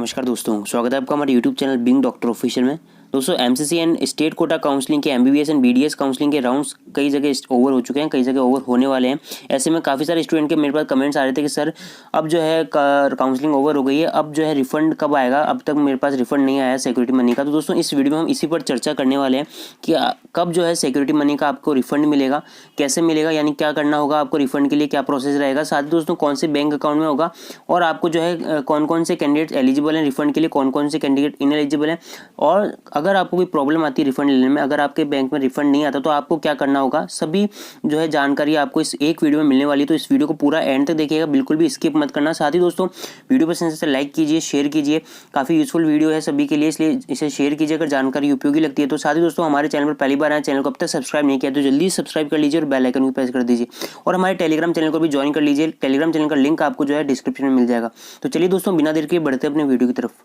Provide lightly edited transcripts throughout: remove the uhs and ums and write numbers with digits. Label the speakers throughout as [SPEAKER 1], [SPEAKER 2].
[SPEAKER 1] नमस्कार दोस्तों, स्वागत है आपका हमारे YouTube channel being doctor official में। दोस्तों MCC and state quota counselling के एमबीबीएस एंड बीडीएस काउंसलिंग के राउंड्स कई जगह ओवर हो चुके हैं, कई जगह ओवर होने वाले हैं। ऐसे में काफ़ी सारे स्टूडेंट के मेरे पास कमेंट्स आ रहे थे कि सर अब जो है काउंसलिंग ओवर हो गई है, अब जो है रिफंड कब आएगा, अब तक मेरे पास रिफंड नहीं आया सिक्योरिटी मनी का। तो दोस्तों इस वीडियो में हम इसी पर चर्चा करने वाले हैं कि कब जो है सिक्योरिटी मनी का आपको रिफंड मिलेगा, कैसे मिलेगा, यानी क्या करना होगा आपको रिफंड के लिए, क्या प्रोसेस रहेगा, साथ ही दोस्तों कौन से बैंक अकाउंट में होगा और आपको जो है कौन कौन से कैंडिडेट एलिजिबल हैं रिफंड के लिए, कौन कौन से कैंडिडेट इनएलिजिबल हैं। और अगर आपको कोई प्रॉब्लम आती है रिफंड लेने में, अगर आपके बैंक में रिफंड नहीं आता तो आपको क्या करना होगा, सभी जो है जानकारी आपको इस एक वीडियो में मिलने वाली है। तो इस वीडियो को पूरा एंड तक देखिएगा, बिल्कुल भी स्किप मत करना। साथ ही दोस्तों वीडियो पसंद से लाइक कीजिए, शेयर कीजिए, काफ़ी यूजफुल वीडियो है सभी के लिए, इसलिए इसे शेयर कीजिए अगर जानकारी उपयोगी लगती है तो। साथ ही दोस्तों हमारे चैनल पर पहली बार आए, चैनल को अब तक सब्सक्राइब नहीं किया तो जल्दी सब्सक्राइब कर लीजिए और बेल आइकन को प्रेस कर दीजिए, और हमारे टेलीग्राम चैनल को भी ज्वाइन कर लीजिए। टेलीग्राम चैनल का लिंक आपको जो है डिस्क्रिप्शन में मिल जाएगा। तो चलिए दोस्तों बिना देर के बढ़ते अपने वीडियो की तरफ।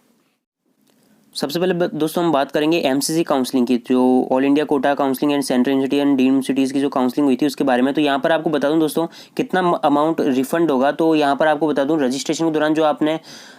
[SPEAKER 1] सबसे पहले दोस्तों हम बात करेंगे एमसीसी काउंसलिंग की, जो all India quota counselling and central university and deemed universities की जो काउंसलिंग हुई थी उसके बारे में। तो यहाँ पर आपको बता दूं दोस्तों कितना अमाउंट रिफंड होगा। तो यहाँ पर आपको बता दूं रजिस्ट्रेशन के दौरान जो आपने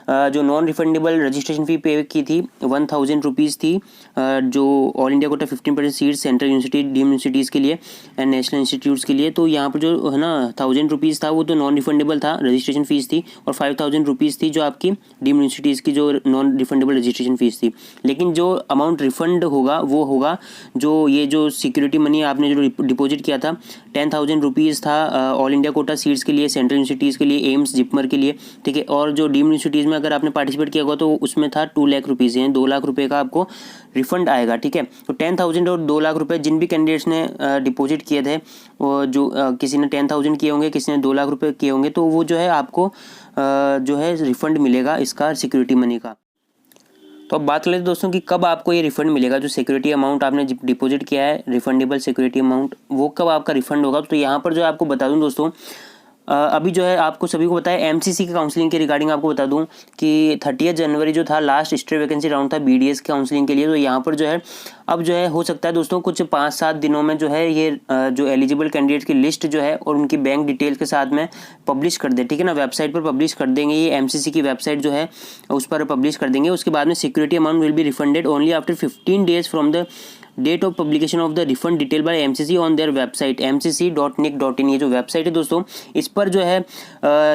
[SPEAKER 1] जो नॉन रिफंडेबल रजिस्ट्रेशन फ़ी पे की थी 1000 रुपीज़ थी, जो all India quota 15% seat central university deemed universities के लिए एंड नेशनल इंस्टीट्यूट्स के लिए। तो यहाँ पर जो है ना 1000 रुपीज़ था वो तो नॉन रिफंडेबल था, रजिस्ट्रेशन फीस थी, और 5000 रुपीज़ थी जो आपकी डीम्ड यूनिवर्सिटीज़ की जो नॉन रिफंडेबल रजिस्ट्रेशन फीस थी। लेकिन जो अमाउंट रिफंड होगा वो होगा जो ये जो सिक्योरिटी मनी आपने जो डिपॉजिट किया था 10,000 रुपीज़ था ऑल इंडिया कोटा सीट्स के लिए, सेंट्रल यूनिवर्सिटीज़ के लिए, एम्स जिपमर के लिए, ठीक है। और जो डीम्ड यूनिवर्सिटीज़ में अगर आपने पार्टिसिपेट किया होगा तो उसमें था 2 लाख रुपीज़, यानी 2 लाख रुपए का आपको रिफंड आएगा, ठीक है। तो 10,000 और 2 लाख रुपए जिन भी कैंडिडेट्स ने डिपॉजिट किए थे, जो किसी ने 10,000 किए होंगे, किसी ने 2 लाख रुपए किए होंगे, तो वो जो है आपको जो है रिफंड मिलेगा इसका सिक्योरिटी मनी का। तो अब बात कर लेते हैं दोस्तों कि कब आपको ये रिफंड मिलेगा, जो सिक्योरिटी अमाउंट आपने डिपॉजिट किया है रिफंडेबल सिक्योरिटी अमाउंट, वो कब आपका रिफंड होगा। तो यहाँ पर जो है आपको बता दूं दोस्तों, अभी जो है आपको सभी को पता है एमसीसी की काउंसलिंग के रिगार्डिंग आपको बता दूं कि 30 जनवरी जो था लास्ट स्ट्रे वैकेंसी राउंड था बीडीएस काउंसलिंग के लिए। तो यहाँ पर जो है अब जो है हो सकता है दोस्तों कुछ 5-7 दिनों में जो है ये जो एलिजिबल कैंडिडेट की लिस्ट जो है और उनकी बैंक डिटेल के साथ में पब्लिश कर दे, ठीक है ना, वेबसाइट पर पब्लिश कर देंगे। ये एमसीसी की वेबसाइट जो है उस पर पब्लिश कर देंगे। उसके बाद में security amount will be refunded only after 15 days from the date of publication of the refund detail by MCC on their website mcc.nic.in। ये जो वेबसाइट है दोस्तों इस पर जो है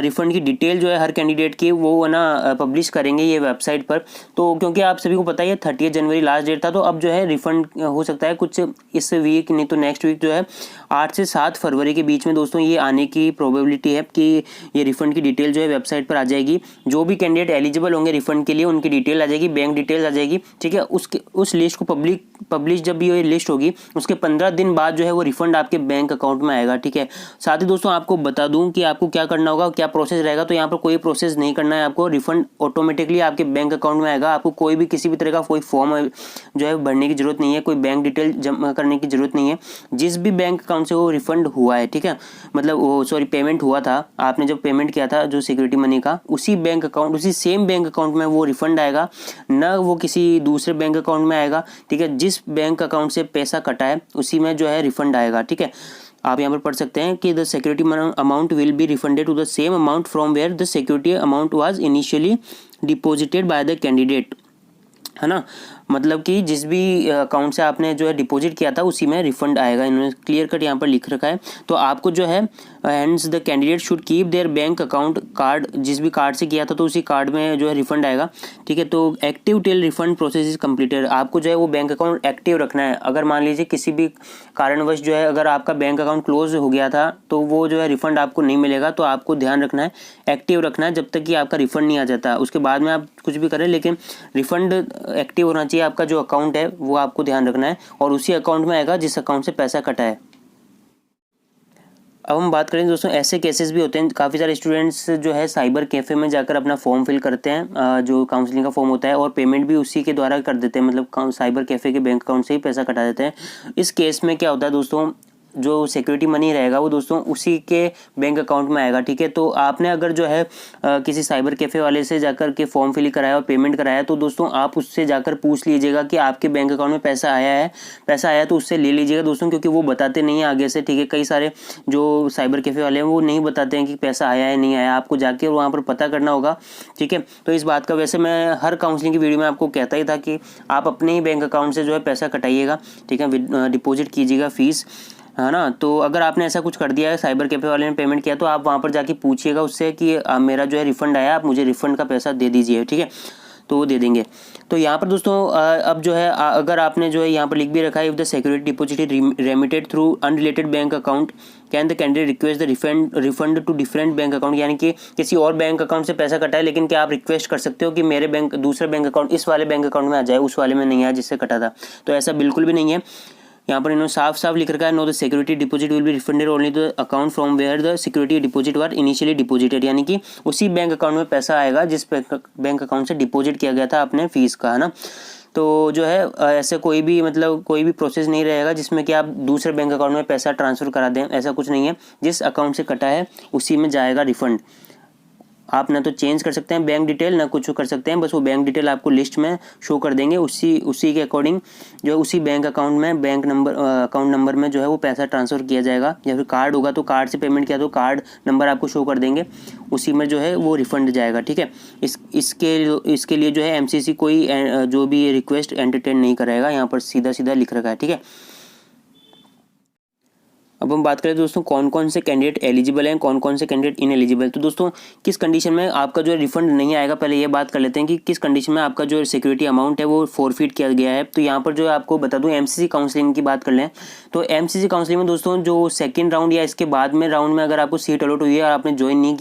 [SPEAKER 1] रिफंड की डिटेल जो है हर कैंडिडेट की वो ना पब्लिश करेंगे ये वेबसाइट पर। तो क्योंकि आप सभी को पता है 30 जनवरी लास्ट डेट था, तो अब जो है रिफंड हो सकता है कुछ इस वीक, नहीं तो नेक्स्ट वीक जो है 8 से 7 फरवरी के बीच में दोस्तों ये आने की प्रोबेबिलिटी है कि ये रिफंड की डिटेल जो है वेबसाइट पर आ जाएगी। जो भी कैंडिडेट एलिजिबल होंगे रिफंड के लिए उनकी डिटेल आ जाएगी, बैंक डिटेल आ जाएगी, ठीक है। उस लिस्ट को पब्लिश जब भी ये लिस्ट होगी उसके 15 दिन बाद जो है वो रिफंड आपके बैंक अकाउंट में आएगा, ठीक है। साथ ही दोस्तों आपको बता दूं कि आपको क्या करना होगा, क्या प्रोसेस रहेगा। तो यहाँ पर कोई प्रोसेस नहीं करना है आपको, रिफंड ऑटोमेटिकली आपके बैंक अकाउंट में आएगा। आपको कोई भी किसी भी तरह का कोई फॉर्म जो है भरने की जरूरत नहीं है, कोई बैंक डिटेल जमा करने की जरूरत नहीं है। जिस भी बैंक अकाउंट से वो रिफंड हुआ है, ठीक है, मतलब वो पेमेंट हुआ था, आपने जब पेमेंट किया था जो सिक्योरिटी मनी का, उसी बैंक अकाउंट, उसी सेम बैंक अकाउंट में वो रिफंड आएगा, ना वो किसी दूसरे बैंक अकाउंट में आएगा, ठीक है। जिस बैंक अकाउंट से पैसा कटा है उसी में जो है रिफंड आएगा, ठीक है। आप यहाँ पर पढ़ सकते हैं कि the security amount will be refunded to the same amount from where the security amount was initially deposited by the candidate, है ना। मतलब कि जिस भी अकाउंट से आपने जो है डिपॉजिट किया था उसी में रिफंड आएगा। इन्होंने क्लियर कट यहाँ पर लिख रखा है। तो आपको जो है hands the candidate should keep their bank account card, जिस भी कार्ड से किया था तो उसी कार्ड में जो है रिफंड आएगा, ठीक है। तो active till refund process is completed, आपको जो है वो बैंक अकाउंट एक्टिव रखना है। अगर मान लीजिए किसी भी कारणवश जो है अगर आपका बैंक अकाउंट क्लोज हो गया था तो वो जो है रिफंड आपको नहीं मिलेगा। तो आपको ध्यान रखना है, एक्टिव रखना है जब तक कि आपका रिफंड नहीं आ जाता। उसके बाद में आप कुछ भी करें लेकिन रिफंड एक्टिव होना चाहिए। आपका जो अकाउंट है वो आपको ध्यान रखना है और उसी अकाउंट में आएगा जिस अकाउंट से पैसा कटा है। अब हम बात करें दोस्तों, ऐसे केसेस भी होते हैं, काफ़ी सारे स्टूडेंट्स जो है साइबर कैफ़े में जाकर अपना फॉर्म फिल करते हैं, जो काउंसलिंग का फॉर्म होता है, और पेमेंट भी उसी के द्वारा कर देते हैं, मतलब साइबर कैफ़े के बैंक अकाउंट से ही पैसा कटा देते हैं। इस केस में क्या होता है दोस्तों, जो सिक्योरिटी मनी रहेगा वो दोस्तों उसी के बैंक अकाउंट में आएगा, ठीक है। तो आपने अगर जो है किसी साइबर कैफ़े वाले से जाकर के फॉर्म फिल कराया और पेमेंट कराया, तो दोस्तों आप उससे जाकर पूछ लीजिएगा कि आपके बैंक अकाउंट में पैसा आया तो उससे ले लीजिएगा दोस्तों, क्योंकि वो बताते नहीं है आगे से, ठीक है। कई सारे जो साइबर कैफ़े वाले हैं वो नहीं बताते हैं कि पैसा आया है नहीं आया, आपको जाके वहाँ पर पता करना होगा, ठीक है। तो इस बात का वैसे मैं हर काउंसलिंग की वीडियो में आपको कहता ही था कि आप अपने ही बैंक अकाउंट से जो है पैसा कटाइएगा, ठीक है, डिपॉजिट कीजिएगा फीस, है ना। तो अगर आपने ऐसा कुछ कर दिया है, साइबर कैफे वाले ने पेमेंट किया, तो आप वहाँ पर जाके पूछिएगा उससे कि मेरा जो है रिफंड आया, आप मुझे रिफंड का पैसा दे दीजिए, ठीक है। तो वो दे देंगे। तो यहाँ पर दोस्तों अब जो है अगर आपने जो है यहाँ पर लिख भी रखा है, if the security deposit remitted through unrelated bank account can the candidate request the refund to different bank account, यानी कि किसी और बैंक अकाउंट से पैसा कटा है, लेकिन क्या आप रिक्वेस्ट कर सकते हो कि मेरे दूसरे बैंक अकाउंट इस वाले बैंक अकाउंट में आ जाए, उस वाले में नहीं आया जिससे कटा था। तो ऐसा बिल्कुल भी नहीं है। यहाँ पर इन्होंने साफ साफ लिख रखा है, no the security deposit will be refunded only the account from where the security deposit were initially deposited, यानी कि उसी बैंक अकाउंट में पैसा आएगा जिस बैंक अकाउंट से डिपॉजिट किया गया था आपने फीस का, है ना। तो जो है ऐसे कोई भी प्रोसेस नहीं रहेगा जिसमें कि आप दूसरे बैंक अकाउंट में पैसा ट्रांसफ़र करा दें, ऐसा कुछ नहीं है। जिस अकाउंट से कटा है उसी में जाएगा रिफंड। आप ना तो चेंज कर सकते हैं बैंक डिटेल, ना कुछ कर सकते हैं, बस वो बैंक डिटेल आपको लिस्ट में शो कर देंगे, उसी के अकॉर्डिंग जो है उसी बैंक अकाउंट में अकाउंट नंबर में जो है वो पैसा ट्रांसफ़र किया जाएगा, या फिर कार्ड होगा तो कार्ड से पेमेंट किया तो कार्ड नंबर आपको शो कर देंगे, उसी में जो है वो रिफंड जाएगा, ठीक है। इसके लिए जो है एमसीसी कोई जो भी रिक्वेस्ट एंटरटेन नहीं कराएगा, यहाँ पर सीधा सीधा लिख रखा है, ठीक है। अब हम बात करें दोस्तों कौन कौन से कैंडिडेट एलिजिबल हैं, कौन कौन से कैंडिडेट इनएलिजिबल। तो दोस्तों किस कंडीशन में आपका जो रिफंड नहीं आएगा, पहले ये बात कर लेते हैं कि किस कंडीशन में आपका जो सिक्योरिटी अमाउंट है वो फोरफिट किया गया है। तो यहाँ पर जो आपको बता दूं एमसीसी काउंसलिंग की बात कर लें, तो एमसीसी काउंसलिंग में दोस्तों जो सेकेंड राउंड या इसके बाद में राउंड में अगर आपको सीट अलॉट हुई है और आपने ज्वाइन नहीं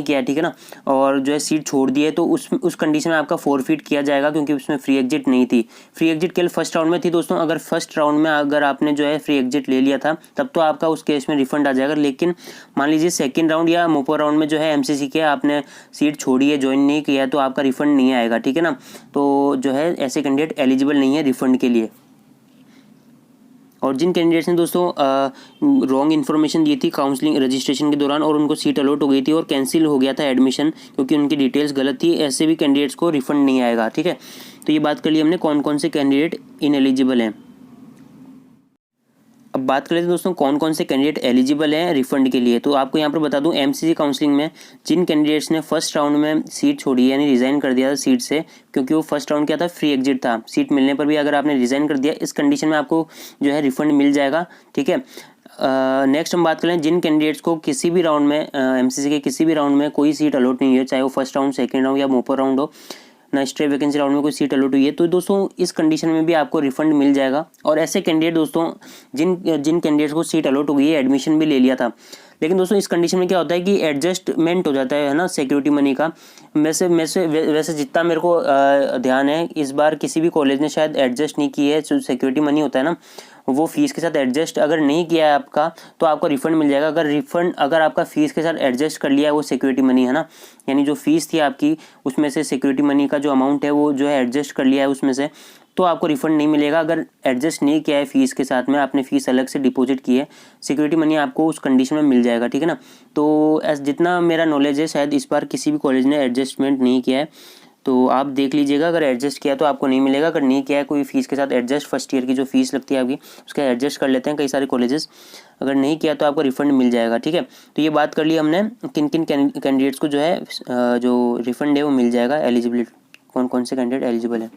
[SPEAKER 1] किया है, ठीक है ना, और जो है सीट छोड़ दी है, तो उस कंडीशन में आपका फोरफिट किया जाएगा, क्योंकि उसमें फ्री एग्जिट नहीं थी। फ्री एग्जिट केवल फर्स्ट राउंड में थी दोस्तों। अगर फर्स्ट राउंड में अगर आपने जो है फ्री एग्जिट ले लिया था तब तो आपका उस केस में रिफंड आ जाएगा, लेकिन मान लीजिए सेकंड राउंड या मोपर राउंड में जो है एमसीसी के आपने सीट छोड़ी है, ज्वाइन नहीं किया है, तो आपका रिफंड नहीं आएगा, ठीक है ना। तो जो है ऐसे कैंडिडेट एलिजिबल नहीं है रिफंड के लिए। और जिन कैंडिडेट्स ने दोस्तों रॉन्ग इन्फॉर्मेशन दी थी काउंसलिंग रजिस्ट्रेशन के दौरान और उनको सीट अलॉट हो गई थी और कैंसिल हो गया था एडमिशन क्योंकि उनकी डिटेल्स गलत थी, ऐसे भी कैंडिडेट्स को रिफंड नहीं आएगा, ठीक है। तो ये बात कर ली हमने कौन कौन से कैंडिडेट इनएलिजिबल हैं। अब बात कर लेते हैं दोस्तों कौन कौन से कैंडिडेट एलिजिबल हैं रिफंड के लिए। तो आपको यहाँ पर बता दूं एमसीसी काउंसलिंग में जिन कैंडिडेट्स ने फर्स्ट राउंड में सीट छोड़ी यानी रिज़ाइन कर दिया था सीट से, क्योंकि वो फर्स्ट राउंड क्या था फ्री एग्जिट था, सीट मिलने पर भी अगर आपने रिज़ाइन कर दिया इस कंडीशन में आपको जो है रिफंड मिल जाएगा, ठीक है। नेक्स्ट हम बात करें जिन कैंडिडेट्स को किसी भी राउंड में एमसीसी के किसी भी राउंड में कोई सीट अलॉट नहीं है, चाहे वो फर्स्ट राउंड सेकेंड राउंड या मोपर राउंड हो, ना स्ट्रे वैकेंसी राउंड में कोई सीट अलॉट हुई है, तो दोस्तों इस कंडीशन में भी आपको रिफंड मिल जाएगा। और ऐसे कैंडिडेट दोस्तों जिन जिन को सीट अलॉट हो गई है, एडमिशन भी ले लिया था, लेकिन दोस्तों इस कंडीशन में क्या होता है कि एडजस्टमेंट हो जाता है ना सिक्योरिटी मनी का। वैसे जितना मेरे को ध्यान है इस बार किसी भी कॉलेज ने शायद एडजस्ट नहीं की है, जो सिक्योरिटी मनी होता है ना वो फीस के साथ एडजस्ट अगर नहीं किया है आपका तो आपको रिफंड मिल जाएगा। अगर आपका फीस के साथ एडजस्ट कर लिया है वो सिक्योरिटी मनी है ना, यानी जो फीस थी आपकी उसमें से सिक्योरिटी मनी का जो अमाउंट है वो जो है एडजस्ट कर लिया है उसमें से, तो आपको रिफंड नहीं मिलेगा। अगर एडजस्ट नहीं किया है फीस के साथ में, आपने फीस अलग से डिपॉजिट की है, सिक्योरिटी मनी आपको उस कंडीशन में मिल जाएगा, ठीक है ना। तो जितना मेरा नॉलेज है शायद इस बार किसी भी कॉलेज ने एडजस्टमेंट नहीं किया है, तो आप देख लीजिएगा। अगर एडजस्ट किया तो आपको नहीं मिलेगा, अगर नहीं किया है कोई फीस के साथ एडजस्ट, फर्स्ट ईयर की जो फीस लगती है आपकी उसका एडजस्ट कर लेते हैं कई सारे कॉलेजेस, अगर नहीं किया तो आपको रिफंड मिल जाएगा, ठीक है। तो ये बात कर ली हमने किन किन कैंडिडेट्स को जो है जो रिफंड है वो मिल जाएगा, एलिजिबिलिटी कौन कौन से कैंडिडेट एलिजिबल है।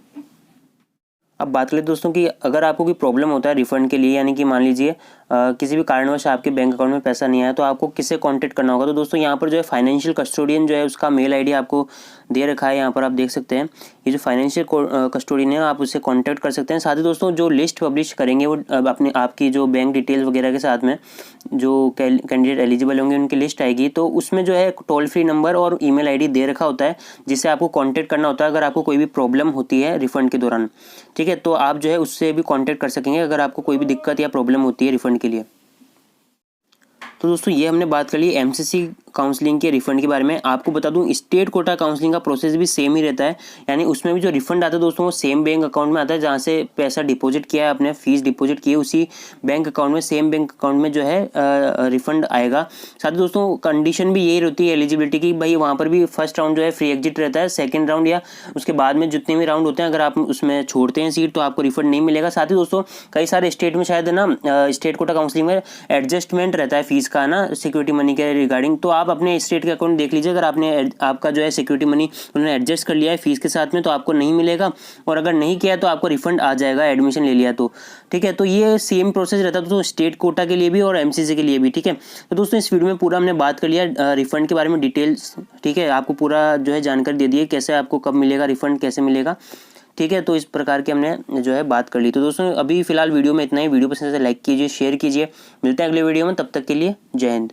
[SPEAKER 1] अब बात करें दोस्तों कि अगर आपको कोई प्रॉब्लम होता है रिफंड के लिए, यानी कि मान लीजिए किसी भी कारणवश आपके बैंक अकाउंट में पैसा नहीं आया तो आपको किससे कांटेक्ट करना होगा। तो दोस्तों यहाँ पर जो है फाइनेंशियल कस्टोडियन जो है उसका मेल आईडी आपको दे रखा है, यहाँ पर आप देख सकते हैं। ये जो फाइनेंशियल कस्टोडियन है आप उससे कांटेक्ट कर सकते हैं। साथ ही दोस्तों जो लिस्ट पब्लिश करेंगे वो अपने आपकी जो बैंक डिटेल्स वगैरह के साथ में जो कैंडिडेट एलिजिबल होंगे उनकी लिस्ट आएगी, तो उसमें जो है टोल फ्री नंबर और ईमेल आईडी दे रखा होता है जिससे आपको कांटेक्ट करना होता है अगर आपको कोई भी प्रॉब्लम होती है रिफंड के दौरान, ठीक है। तो आप जो है उससे भी कांटेक्ट कर सकेंगे अगर आपको कोई भी दिक्कत या प्रॉब्लम होती है रिफंड के लिए। तो दोस्तों ये हमने बात कर ली एमसीसी काउंसलिंग के रिफंड के बारे में आपको बता दूं, स्टेट कोटा काउंसलिंग का प्रोसेस भी सेम ही रहता है। यानी उसमें भी जो रिफंड आता है दोस्तों वो सेम बैंक अकाउंट में आता है, जहाँ से पैसा डिपॉजिट किया है, आपने फीस डिपॉजिट की है, उसी बैंक अकाउंट में, सेम बैंक अकाउंट में जो है रिफंड आएगा। साथ ही दोस्तों कंडीशन भी यही रहती है एलिजिबिलिटी की, भाई वहाँ पर भी फर्स्ट राउंड जो है फ्री एग्जिट रहता है, सेकंड राउंड या उसके बाद में जितने भी राउंड होते हैं अगर आप उसमें छोड़ते हैं सीट तो आपको रिफंड नहीं मिलेगा। साथ ही दोस्तों कई सारे स्टेट में शायद ना स्टेट कोटा काउंसलिंग में एडजस्टमेंट रहता है फीस का ना, सिक्योरिटी मनी के रिगार्डिंग। तो आप अपने स्टेट के अकाउंट देख लीजिए, अगर आपने आपका जो है सिक्योरिटी मनी उन्होंने एडजस्ट कर लिया है फीस के साथ में तो आपको नहीं मिलेगा, और अगर नहीं किया तो आपको रिफंड आ जाएगा एडमिशन ले लिया तो, ठीक है। तो ये सेम प्रोसेस रहता है दोस्तों स्टेट कोटा के लिए भी और एमसीसी के लिए भी, ठीक है। तो दोस्तों इस वीडियो में पूरा हमने बात कर लिया रिफंड के बारे में डिटेल्स, ठीक है, आपको पूरा जो है जानकारी दे दी है कैसे आपको कब मिलेगा रिफंड, कैसे मिलेगा, ठीक है। तो इस प्रकार की हमने जो है बात कर ली। तो दोस्तों अभी फिलहाल वीडियो में इतना ही। वीडियो पसंद है लाइक कीजिए, शेयर कीजिए। मिलते हैं अगले वीडियो में, तब तक के लिए जय हिंद।